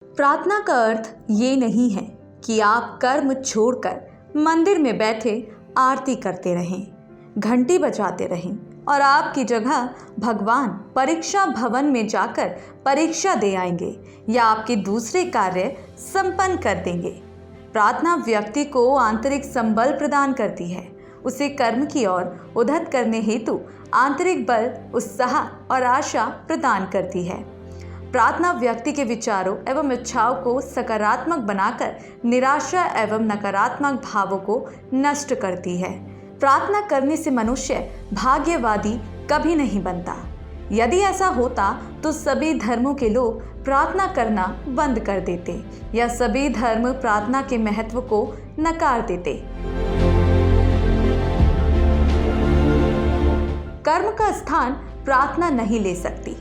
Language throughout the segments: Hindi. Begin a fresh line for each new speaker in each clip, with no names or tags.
प्रार्थना का अर्थ ये नहीं है कि आप कर्म छोड़कर मंदिर में बैठे आरती करते रहें, घंटी बजाते रहें और आपकी जगह भगवान परीक्षा भवन में जाकर परीक्षा दे आएंगे या आपके दूसरे कार्य संपन्न कर देंगे। प्रार्थना व्यक्ति को आंतरिक संबल प्रदान करती है, उसे कर्म की ओर उद्धत करने हेतु आंतरिक बल, उत्साह और आशा प्रदान करती है। प्रार्थना व्यक्ति के विचारों एवं इच्छाओं को सकारात्मक बनाकर निराशा एवं नकारात्मक भावों को नष्ट करती है। प्रार्थना करने से मनुष्य भाग्यवादी कभी नहीं बनता। यदि ऐसा होता तो सभी धर्मों के लोग प्रार्थना करना बंद कर देते या सभी धर्म प्रार्थना के महत्व को नकार देते। कर्म का स्थान प्रार्थना नहीं ले सकती,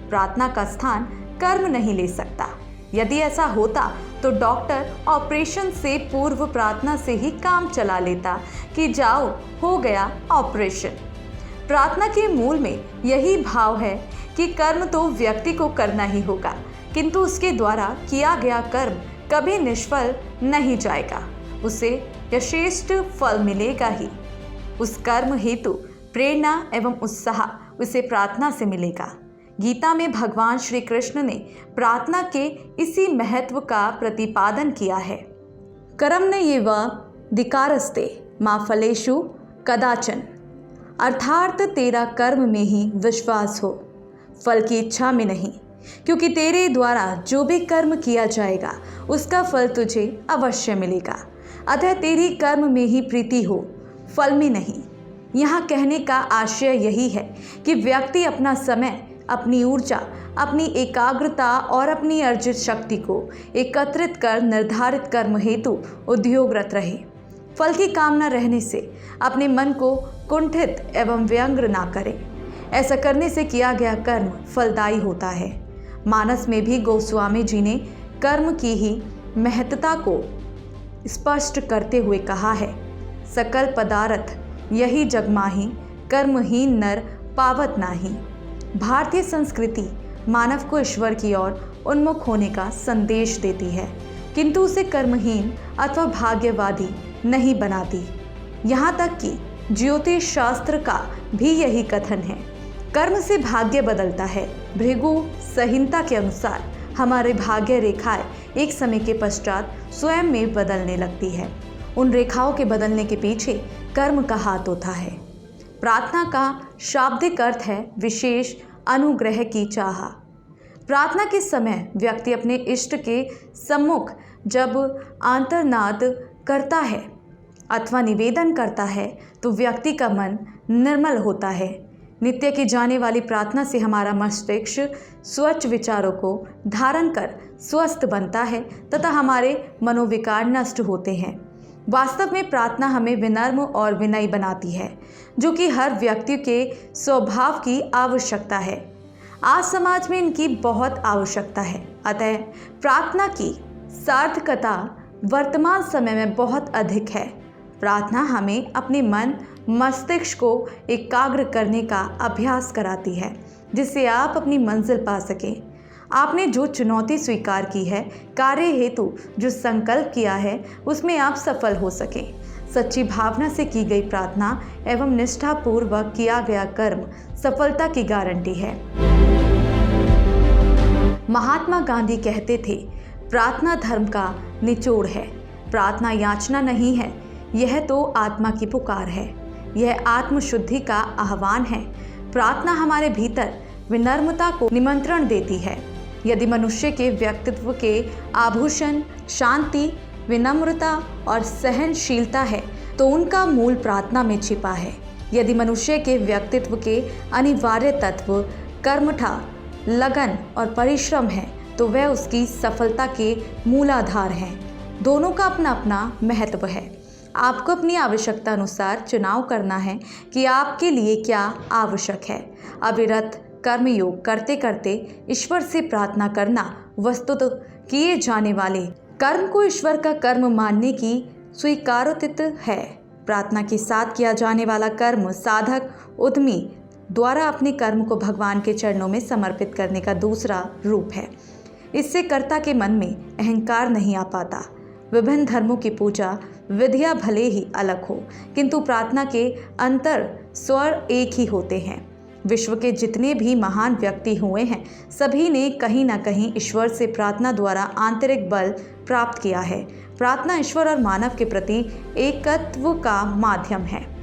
प्रार्थना का स्थान कर्म नहीं ले सकता। यदि ऐसा होता तो डॉक्टर ऑपरेशन से पूर्व प्रार्थना से ही काम चला लेता कि जाओ हो गया ऑपरेशन। प्रार्थना के मूल में यही भाव है कि कर्म तो व्यक्ति को करना ही होगा, किंतु उसके द्वारा किया गया कर्म कभी निष्फल नहीं जाएगा, उसे यथेष्ट फल मिलेगा ही। उस कर्म हेतु प्रेरणा एवं उत्साह उसे प्रार्थना से मिलेगा। गीता में भगवान श्री कृष्ण ने प्रार्थना के इसी महत्व का प्रतिपादन किया है। कर्मण्येव अधिकारस्ते मा फलेषु कदाचन, अर्थात तेरा कर्म में ही विश्वास हो, फल की इच्छा में नहीं, क्योंकि तेरे द्वारा जो भी कर्म किया जाएगा उसका फल तुझे अवश्य मिलेगा। अतः तेरी कर्म में ही प्रीति हो, फल में नहीं। यहाँ कहने का आशय यही है कि व्यक्ति अपना समय, अपनी ऊर्जा, अपनी एकाग्रता और अपनी अर्जित शक्ति को एकत्रित कर निर्धारित कर्म हेतु उद्योगरत रहे। फल की कामना रहने से अपने मन को कुंठित एवं व्यंग्र ना करे। ऐसा करने से किया गया कर्म फलदायी होता है। मानस में भी गोस्वामी जी ने कर्म की ही महत्ता को स्पष्ट करते हुए कहा है, सकल पदार्थ यही जगमाही, कर्महीन नर पावत नाही। भारतीय संस्कृति मानव को ईश्वर की ओर उन्मुख होने का संदेश देती है, किंतु उसे कर्महीन अथवा भाग्यवादी नहीं बनाती। यहाँ तक कि ज्योतिष शास्त्र का भी यही कथन है, कर्म से भाग्य बदलता है। भृगु संहिता के अनुसार हमारे भाग्य रेखाएं एक समय के पश्चात स्वयं में बदलने लगती है। उन रेखाओं के बदलने के पीछे कर्म का हाथ होता है। प्रार्थना का शाब्दिक अर्थ है विशेष अनुग्रह की चाह। प्रार्थना के समय व्यक्ति अपने इष्ट के सम्मुख जब आंतरनाद करता है अथवा निवेदन करता है तो व्यक्ति का मन निर्मल होता है। नित्य की जाने वाली प्रार्थना से हमारा मस्तिष्क स्वच्छ विचारों को धारण कर स्वस्थ बनता है तथा हमारे मनोविकार नष्ट होते हैं। वास्तव में प्रार्थना हमें विनम्र और विनयी बनाती है, जो कि हर व्यक्ति के स्वभाव की आवश्यकता है। आज समाज में इनकी बहुत आवश्यकता है। अतः प्रार्थना की सार्थकता वर्तमान समय में बहुत अधिक है। प्रार्थना हमें अपने मन मस्तिष्क को एकाग्र करने का अभ्यास कराती है, जिससे आप अपनी मंजिल पा सकें। आपने जो चुनौती स्वीकार की है, कार्य हेतु जो संकल्प किया है, उसमें आप सफल हो सके। सच्ची भावना से की गई प्रार्थना एवं निष्ठापूर्वक किया गया कर्म सफलता की गारंटी है। महात्मा गांधी कहते थे, प्रार्थना धर्म का निचोड़ है। प्रार्थना याचना नहीं है, यह तो आत्मा की पुकार है। यह आत्मशुद्धि का आह्वान है। प्रार्थना हमारे भीतर विनम्रता को निमंत्रण देती है। यदि मनुष्य के व्यक्तित्व के आभूषण शांति, विनम्रता और सहनशीलता है तो उनका मूल प्रार्थना में छिपा है। यदि मनुष्य के व्यक्तित्व के अनिवार्य तत्व कर्मठा, लगन और परिश्रम है तो वह उसकी सफलता के मूलाधार हैं। दोनों का अपना अपना महत्व है। आपको अपनी आवश्यकता अनुसार चुनाव करना है कि आपके लिए क्या आवश्यक है। अविरत कर्मयोग करते करते ईश्वर से प्रार्थना करना वस्तुतः किए जाने वाले कर्म को ईश्वर का कर्म मानने की स्वीकारोचित है। प्रार्थना के साथ किया जाने वाला कर्म साधक उद्यमी द्वारा अपने कर्म को भगवान के चरणों में समर्पित करने का दूसरा रूप है। इससे कर्ता के मन में अहंकार नहीं आ पाता। विभिन्न धर्मों की पूजा विधियां भले ही अलग हो, किंतु प्रार्थना के अंतर स्वर एक ही होते हैं। विश्व के जितने भी महान व्यक्ति हुए हैं, सभी ने कहीं ना कहीं ईश्वर से प्रार्थना द्वारा आंतरिक बल प्राप्त किया है। प्रार्थना ईश्वर और मानव के प्रति एकत्व का माध्यम है।